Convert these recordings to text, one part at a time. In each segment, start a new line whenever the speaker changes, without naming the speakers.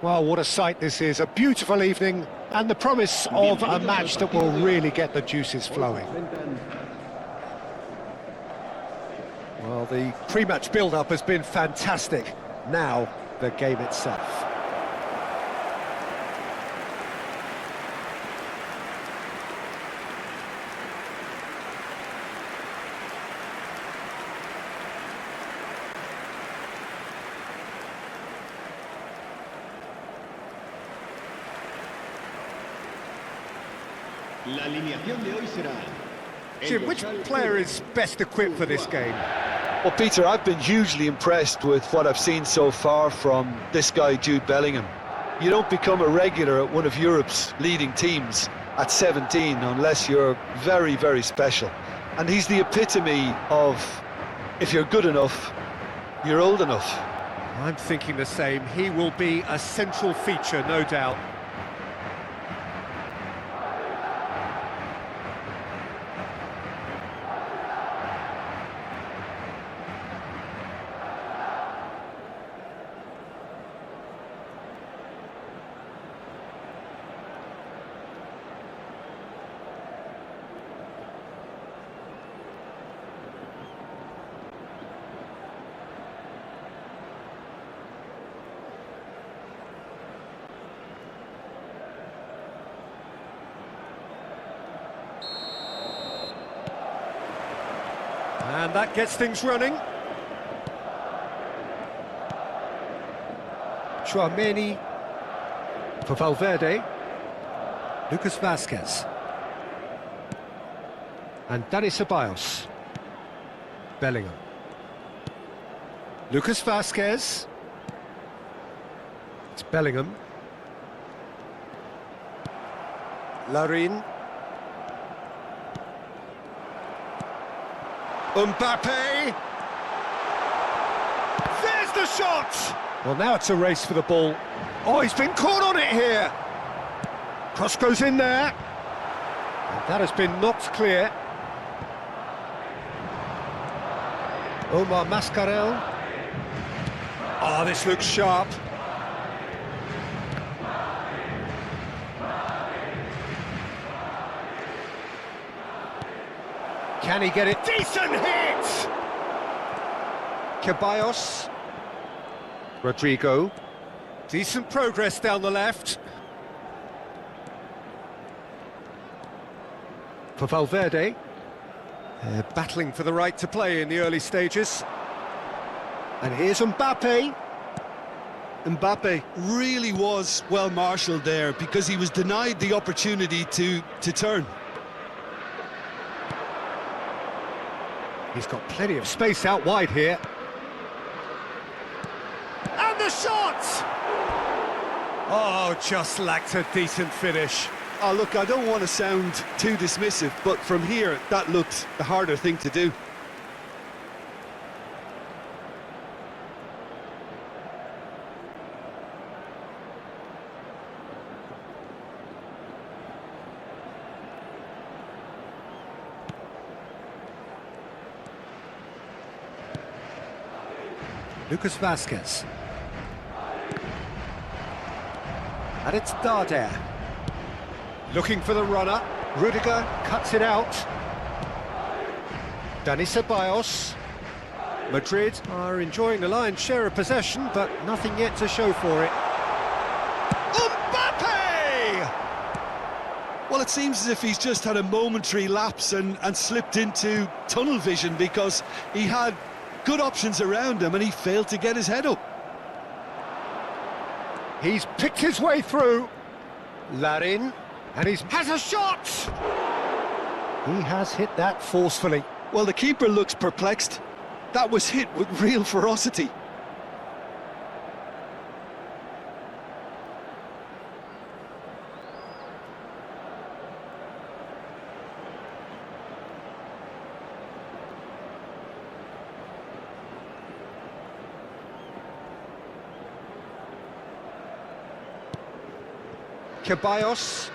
Well, what a sight this is. A beautiful evening and the promise of a match that will really get the juices flowing. Well, the pre-match build-up has been fantastic. Now, the game itself.
La alineación de hoy será...
Jim, which player is best equipped for this game?
Well, Peter, I've been hugely impressed with what I've seen so far from this guy, Jude Bellingham. You don't become a regular at one of Europe's leading teams at 17 unless you're very, very special. And he's the epitome of, if you're good enough, you're old enough.
I'm thinking the same. He will be a central feature, no doubt. And that gets things running. Chouameni for Valverde. Lucas Vazquez. And Dani Ceballos. Bellingham. Lucas Vazquez. It's Bellingham. Larin. Mbappe! There's the shot! Well, now it's a race for the ball. Oh, he's been caught on it here! Cross goes in there. And that has been knocked clear. Omar Mascarell. Oh, this looks sharp. Can he get it? Decent hit! Ceballos. Rodrigo. Decent progress down the left. For Valverde. They're battling for the right to play in the early stages. And here's Mbappe.
Mbappe really was well marshalled there because he was denied the opportunity to turn.
He's got plenty of space out wide here. And the shot! Oh, just lacked a decent finish.
Oh, look, I don't want to sound too dismissive, but from here, that looked the harder thing to do.
Lucas Vazquez. And it's Darder. Looking for the runner. Rudiger cuts it out. Dani Ceballos. Madrid are enjoying the lion's share of possession, but nothing yet to show for it. Mbappe!
Well, it seems as if he's just had a momentary lapse and slipped into tunnel vision because he had good options around him and he failed to get his head up.
He's picked his way through. Larin, and has a shot! He has hit that forcefully.
Well, the keeper looks perplexed. That was hit with real ferocity.
Ceballos,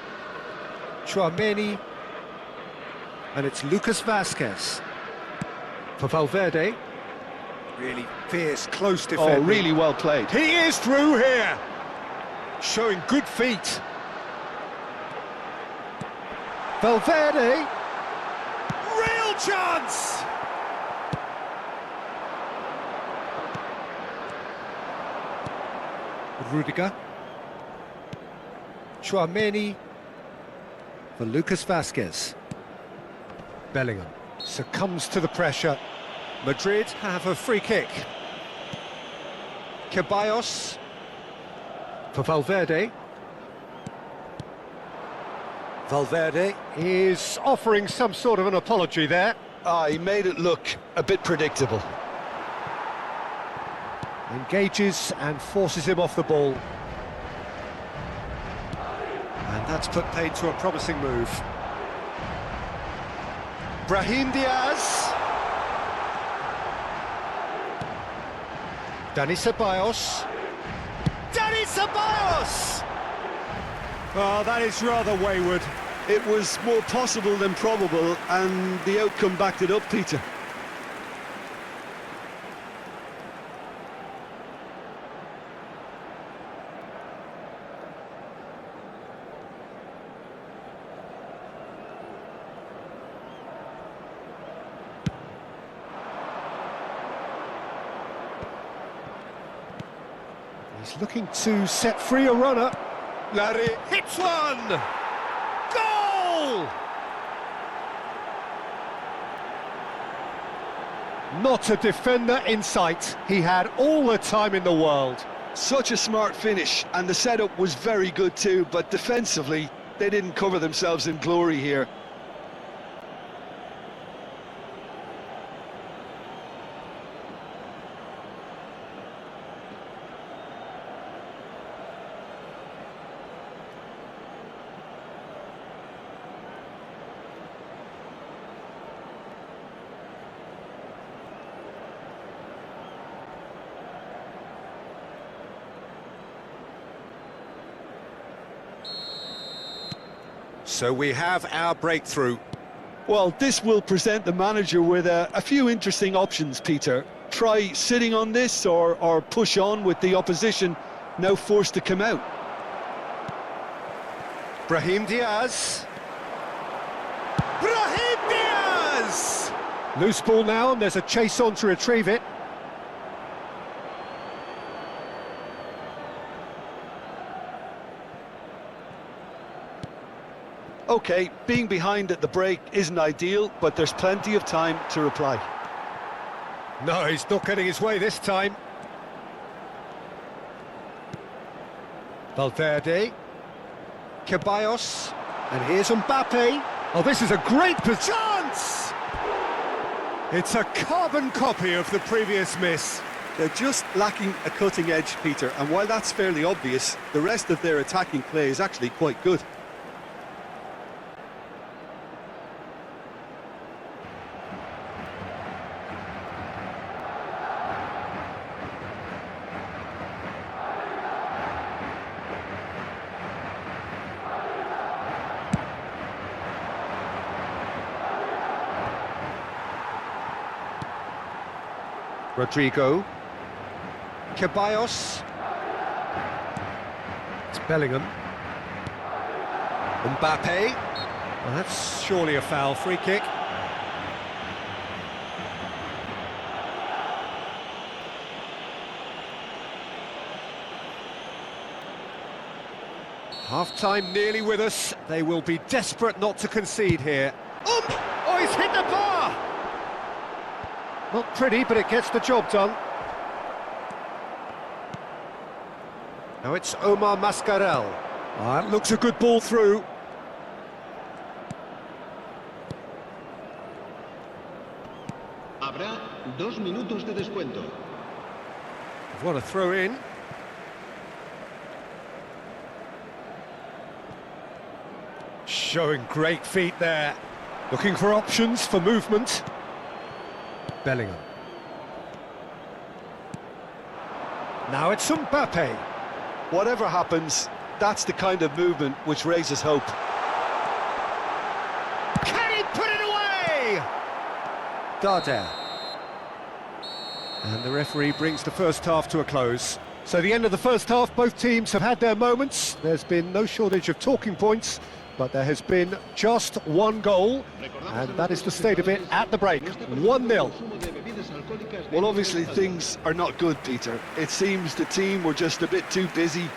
Chouameni, and it's Lucas Vazquez for Valverde. Really fierce, close defending.
Oh, really well played.
He is through here. Showing good feet. Valverde. Real chance! Rudiger. Chouameni for Lucas Vazquez. Bellingham succumbs to the pressure. Madrid have a free kick. Ceballos for Valverde. Valverde is offering some sort of an apology there.
He made it look a bit predictable.
Engages and forces him off the ball. And that's put paid to a promising move. Brahim Diaz. Dani Ceballos. Dani Ceballos! Well, that is rather wayward.
It was more possible than probable, and the outcome backed it up, Peter.
He's looking to set free a runner. Larry hits one! Goal! Not a defender in sight. He had all the time in the world.
Such a smart finish, and the setup was very good too, but defensively, they didn't cover themselves in glory here.
So we have our breakthrough.
Well, this will present the manager with a few interesting options, Peter. Try sitting on this or push on with the opposition now forced to come out.
Brahim Diaz. Brahim Diaz! Loose ball now, and there's a chase on to retrieve it.
OK, being behind at the break isn't ideal, but there's plenty of time to reply.
No, he's not getting his way this time. Valverde. Ceballos. And here's Mbappe. Oh, this is a great chance! It's a carbon copy of the previous miss.
They're just lacking a cutting edge, Peter, and while that's fairly obvious, the rest of their attacking play is actually quite good.
Rodrigo. Ceballos. It's Bellingham. Mbappe. Well, that's surely a foul. Free kick. Half-time nearly with us. They will be desperate not to concede here. Oh, he's hit the bar! Not pretty, but it gets the job done. Now it's Omar Mascarell. That looks a good ball through.
Habrá 2 minutos de descuento.
What a throw in. Showing great feet there. Looking for options for movement. Bellingham. Now it's Mbappe.
Whatever happens, that's the kind of movement which raises hope.
Can he put it away? Darder. And the referee brings the first half to a close. So the end of the first half, both teams have had their moments. There's been no shortage of talking points, but there has been just one goal, and that is the state of it at the break. 1-0.
Well, obviously things are not good, Peter. It seems the team were just a bit too busy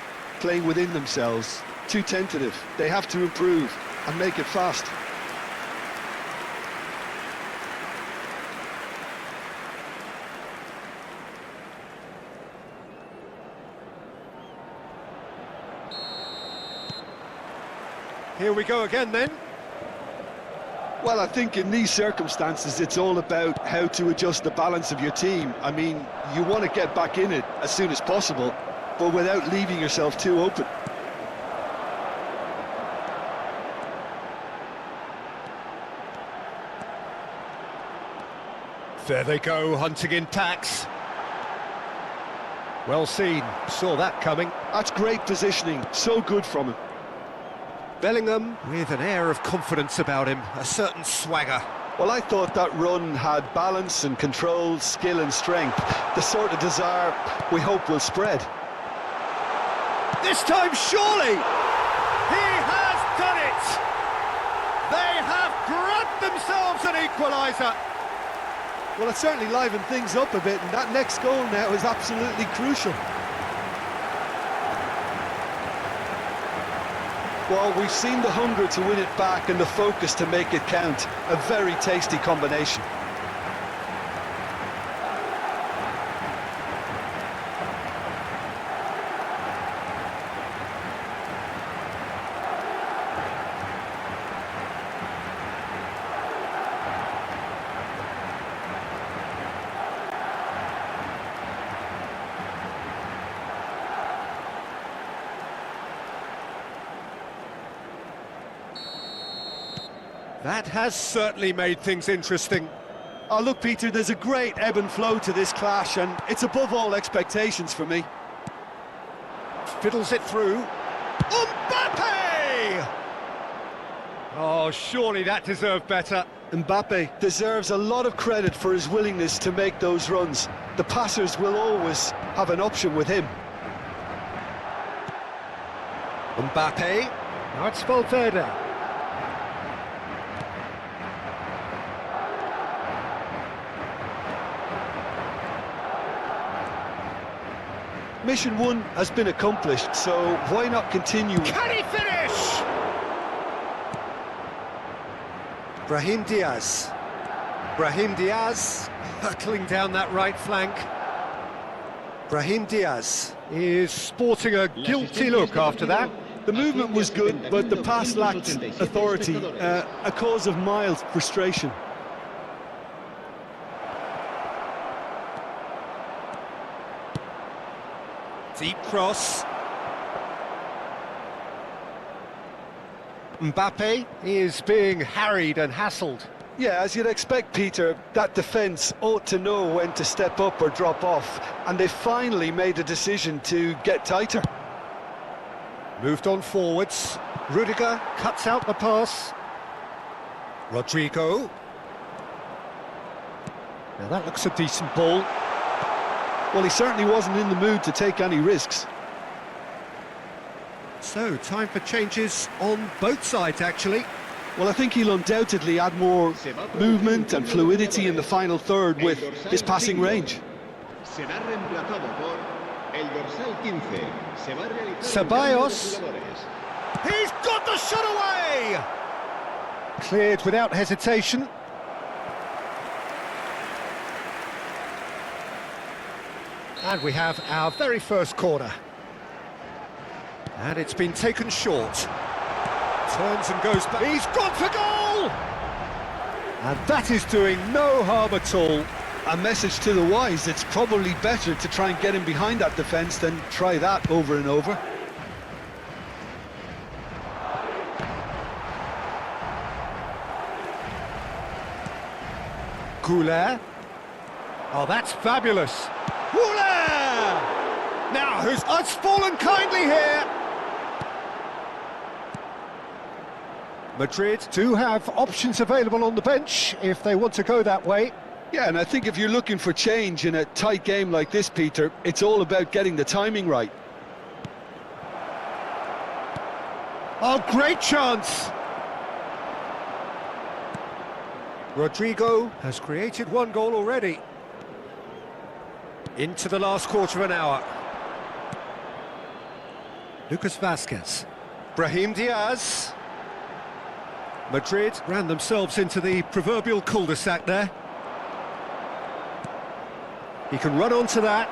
playing within themselves, too tentative. They have to improve and make it fast.
Here we go again then.
Well, I think in these circumstances, it's all about how to adjust the balance of your team. I mean, you want to get back in it as soon as possible, but without leaving yourself too open.
There they go, hunting in packs. Well seen, saw that coming.
That's great positioning, so good from him.
Bellingham with an air of confidence about him, a certain swagger.
Well, I thought that run had balance and control, skill and strength, the sort of desire we hope will spread.
This time, surely! He has done it! They have grabbed themselves an equaliser!
Well, it certainly livened things up a bit, and that next goal now is absolutely crucial. Well, we've seen the hunger to win it back and the focus to make it count. A very tasty combination.
That has certainly made things interesting.
Oh, look, Peter, there's a great ebb and flow to this clash, and it's above all expectations for me.
Fiddles it through. Mbappe! Oh, surely that deserved better.
Mbappe deserves a lot of credit for his willingness to make those runs. The passers will always have an option with him.
Mbappe. Now it's Valverde.
Mission 1 has been accomplished, so why not continue?
Can he finish? Brahim Diaz. Brahim Diaz hurtling down that right flank. Brahim Diaz is sporting a guilty look after that.
The movement was good, but the pass lacked authority, a cause of mild frustration.
Deep cross. Mbappe is being harried and hassled.
Yeah, as you'd expect, Peter, that defence ought to know when to step up or drop off, and they finally made a decision to get tighter.
Moved on forwards. Rudiger cuts out the pass. Rodrigo. Now that looks a decent ball.
Well, he certainly wasn't in the mood to take any risks.
So, time for changes on both sides, actually.
Well, I think he'll undoubtedly add more movement and fluidity in the final third with his passing range.
Ceballos. He's got the shot away! Cleared without hesitation. And we have our very first corner. And it's been taken short. Turns and goes back. He's gone for goal! And that is doing no harm at all.
A message to the wise, it's probably better to try and get him behind that defence than try that over and over.
Goulet. Oh, that's fabulous. Goulet! Now, who's... Oh, it's fallen kindly here. Madrid do have options available on the bench if they want to go that way.
Yeah, and I think if you're looking for change in a tight game like this, Peter, it's all about getting the timing right.
Oh, great chance! Rodrigo has created one goal already. Into the last quarter of an hour. Lucas Vazquez. Brahim Diaz. Madrid ran themselves into the proverbial cul-de-sac there. He can run onto that.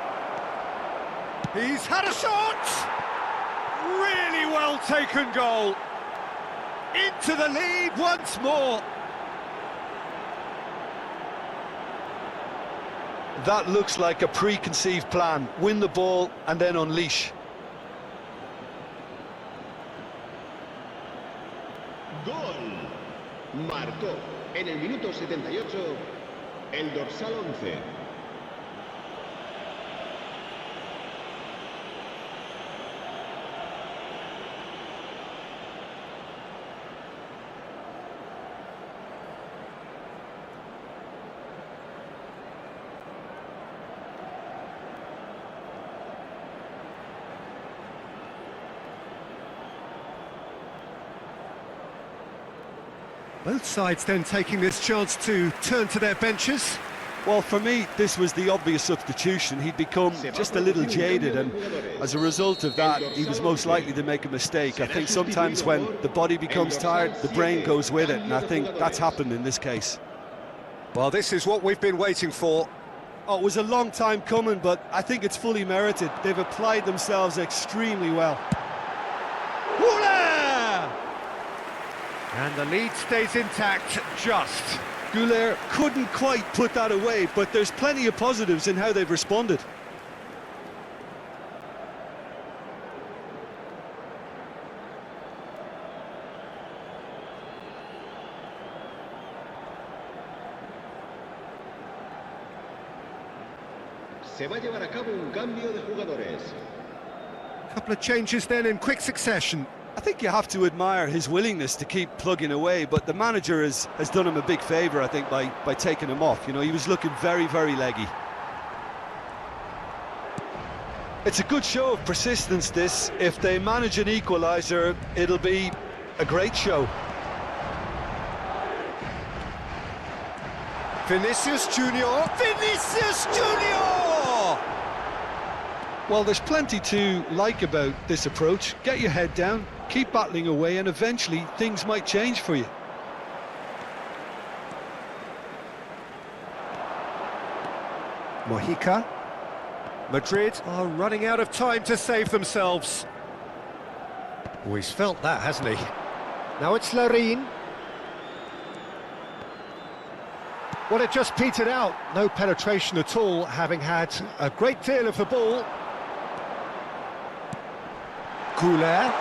He's had a shot! Really well taken goal. Into the lead once more.
That looks like a preconceived plan. Win the ball and then unleash.
Gol. Marcó en el minuto 78 el dorsal 11.
Both sides then taking this chance to turn to their benches.
Well, for me, this was the obvious substitution. He'd become just a little jaded, and as a result of that, he was most likely to make a mistake. I think sometimes when the body becomes tired, the brain goes with it, and I think that's happened in this case.
Well, this is what we've been waiting for.
Oh, it was a long time coming, but I think it's fully merited. They've applied themselves extremely well.
And the lead stays intact, just.
Goulet couldn't quite put that away, but there's plenty of positives in how they've responded.
Se va a llevar a cabo un cambio de jugadores.
Couple of changes then in quick succession.
I think you have to admire his willingness to keep plugging away, but the manager has done him a big favour, I think, by taking him off. You know, he was looking very, very leggy. It's a good show of persistence, this. If they manage an equaliser, it'll be a great show.
Vinicius Junior. Vinicius Junior!
Well, there's plenty to like about this approach. Get your head down, keep battling away, and eventually things might change for you.
Mojica. Madrid are running out of time to save themselves. Oh, he's felt that, hasn't he? Now it's Larin. Well, it just petered out. No penetration at all, having had a great deal of the ball. Goulet.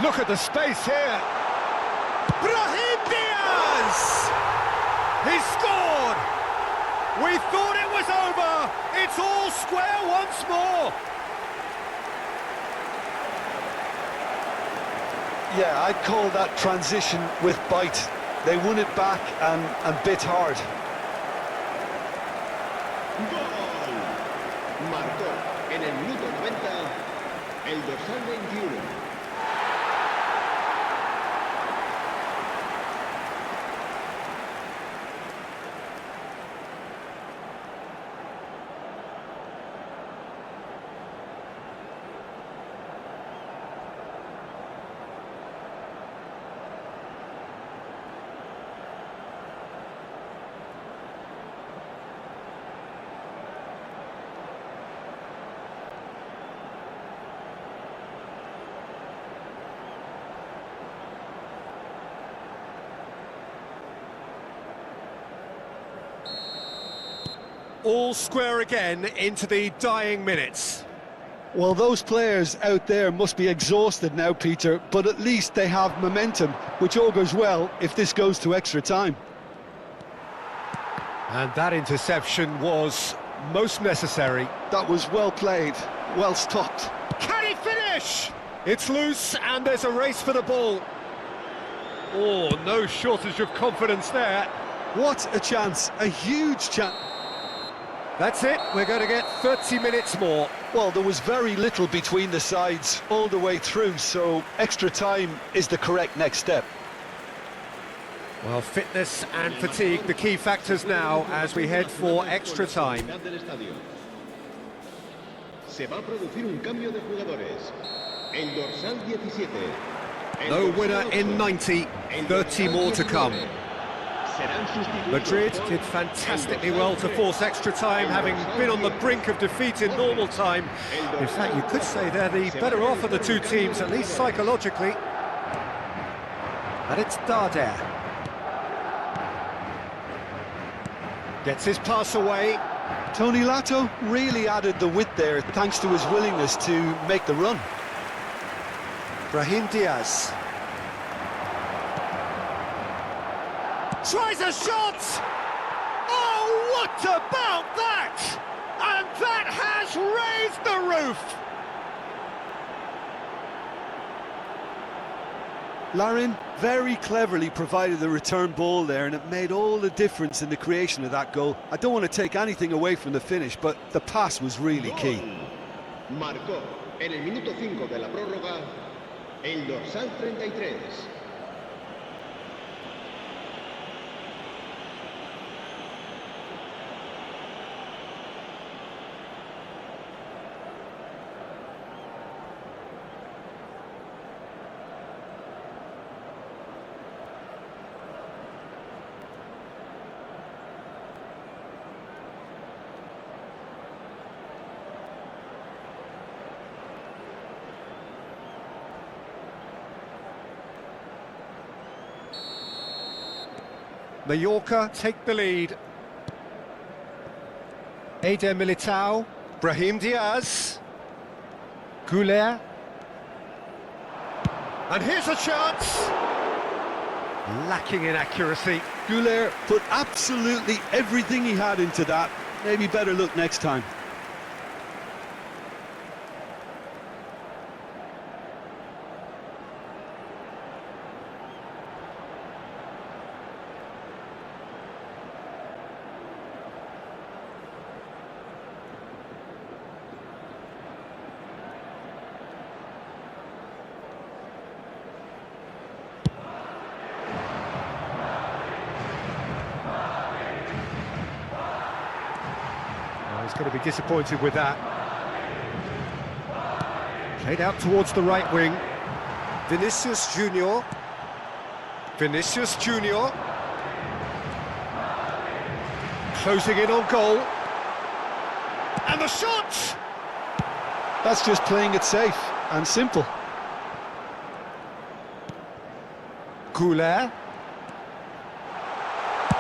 Look at the space here. Brahim Diaz! He scored! We thought it was over. It's all square once more.
Yeah, I'd call that transition with bite. They won it back and bit hard.
Gol. Marcó en el minuto 90 el dorsal 21.
All square again into the dying minutes.
Well, those players out there must be exhausted now, Peter, but at least they have momentum, which augurs well if this goes to extra time.
And that interception was most necessary.
That was well played, well stopped.
Can he finish? It's loose and there's a race for the ball. Oh, no shortage of confidence there.
What a chance, a huge chance.
That's it, we're going to get 30 minutes more.
Well, there was very little between the sides all the way through, so extra time is the correct next step.
Well, fitness and fatigue, the key factors now as we head for extra time.
Se va a producir un cambio de jugadores. El dorsal 17.
No winner in 90, 30 more to come. Madrid did fantastically well to force extra time, having been on the brink of defeat in normal time. In fact, you could say they're the better off of the two teams, at least psychologically. And it's Darder. Gets his pass away.
Tony Lato really added the width there thanks to his willingness to make the run.
Brahim Diaz. Tries a shot! Oh, what about that? And that has raised the roof!
Larin very cleverly provided the return ball there, and it made all the difference in the creation of that goal. I don't want to take anything away from the finish, but the pass was really key.
Marcó en el minuto 5 de la prórroga el dorsal 33.
Mallorca take the lead. Eder Militao, Brahim Diaz, Goulet. And here's a chance! Lacking in accuracy.
Goulet put absolutely everything he had into that. Maybe better look next time.
He's going to be disappointed with that. Played out towards the right wing. Vinicius Junior. Vinicius Junior. Closing in on goal. And the shot!
That's just playing it safe and simple.
Goulet.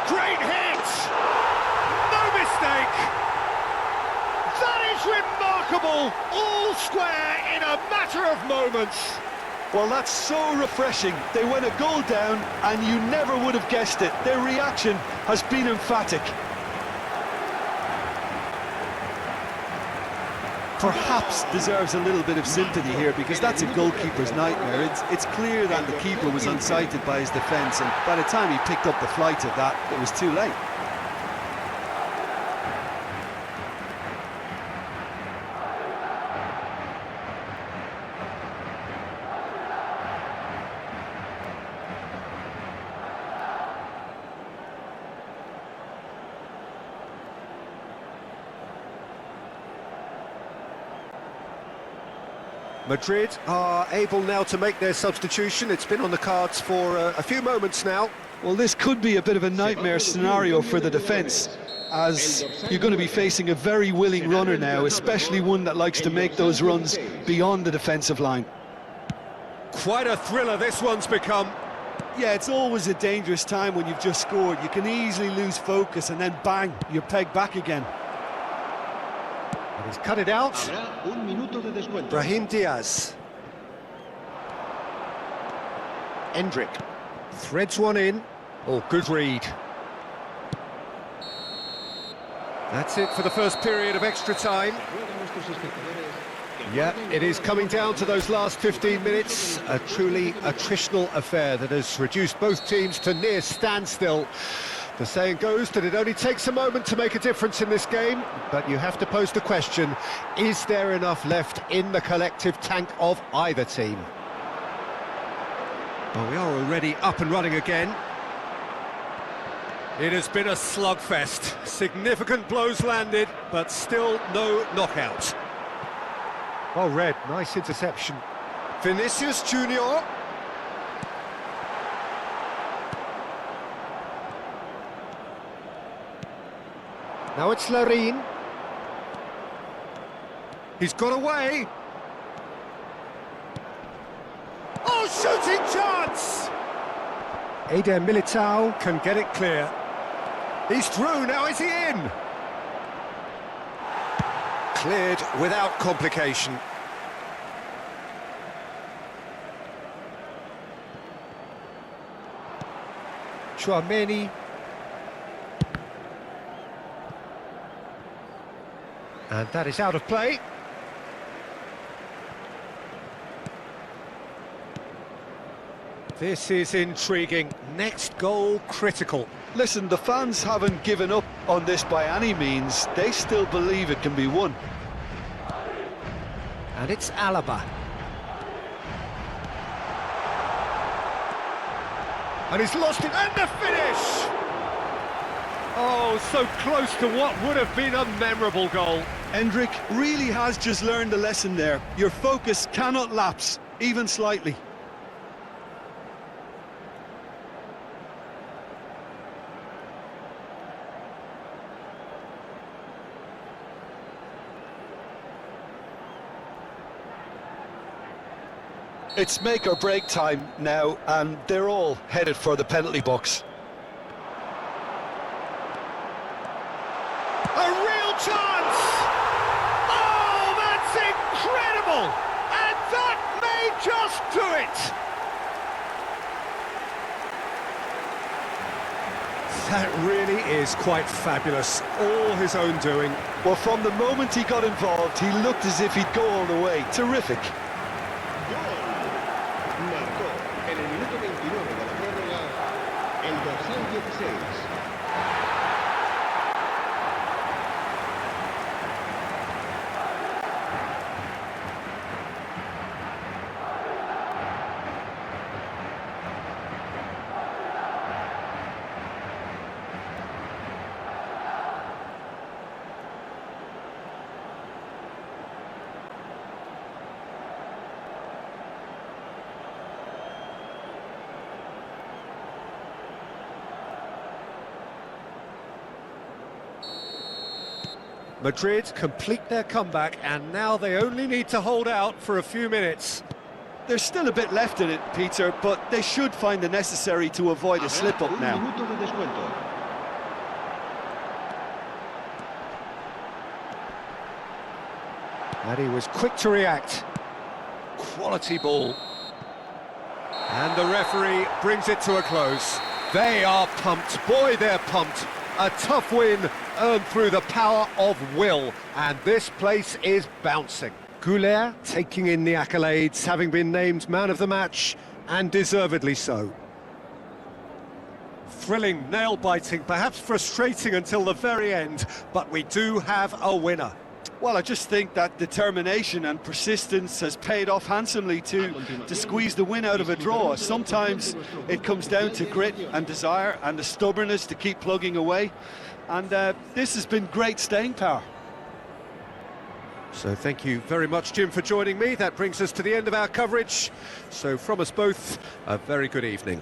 Great hit! No mistake! That is remarkable! All square in a matter of moments.
Well, that's so refreshing. They went a goal down and you never would have guessed it. Their reaction has been emphatic. Perhaps deserves a little bit of sympathy here, because that's a goalkeeper's nightmare. It's clear that the keeper was unsighted by his defence, and by the time he picked up the flight of that, it was too late.
Madrid are able now to make their substitution. It's been on the cards for a few moments now.
Well, this could be a bit of a nightmare scenario for the defence, as you're going to be facing a very willing runner now, especially one that likes to make those runs beyond the defensive line.
Quite a thriller this one's become.
Yeah, it's always a dangerous time when you've just scored. You can easily lose focus and then bang, you're pegged back again.
And he's cut it out.
Habrá un minuto de descuento.
Brahim Diaz. Endrick threads one in. Oh, good read. That's it for the first period of extra time. Yeah, it is coming down to those last 15 minutes. A truly attritional affair that has reduced both teams to near standstill. The saying goes that it only takes a moment to make a difference in this game, but you have to pose the question, is there enough left in the collective tank of either team? Well, we are already up and running again. It has been a slugfest. Significant blows landed, but still no knockout. Well read, nice interception. Vinicius Junior. Now it's Larin. He's got away. Oh, shooting chance! Eder Militao can get it clear. He's through, now is he in? Cleared without complication. Chouameni. And that is out of play. This is intriguing. Next goal critical.
Listen, the fans haven't given up on this by any means. They still believe it can be won.
And it's Alaba. And he's lost it, and the finish! Oh, so close to what would have been a memorable goal.
Hendrik really has just learned a lesson there. Your focus cannot lapse, even slightly.
It's make or break time now, and they're all headed for the penalty box.
A real chance! Oh, that's incredible! And that may just do it! That really is quite fabulous. All his own doing.
Well, from the moment he got involved, he looked as if he'd go all the way. Terrific.
Marcó en el minuto 29 de la prórroga el dorsal 16.
Madrid complete their comeback, and now they only need to hold out for a few minutes.
There's still a bit left in it, Peter, but they should find the necessary to avoid a slip-up now.
Un minuto de descuento.
And he was quick to react. Quality ball. And the referee brings it to a close. They are pumped. Boy, they're pumped. A tough win earned through the power of will. And this place is bouncing. Goulet taking in the accolades, having been named man of the match, and deservedly so. Thrilling, nail-biting, perhaps frustrating until the very end, but we do have a winner.
Well, I just think that determination and persistence has paid off handsomely to squeeze the win out of a draw. Sometimes it comes down to grit and desire and the stubbornness to keep plugging away. And this has been great staying power.
So thank you very much, Jim, for joining me. That brings us to the end of our coverage. So from us both, a very good evening.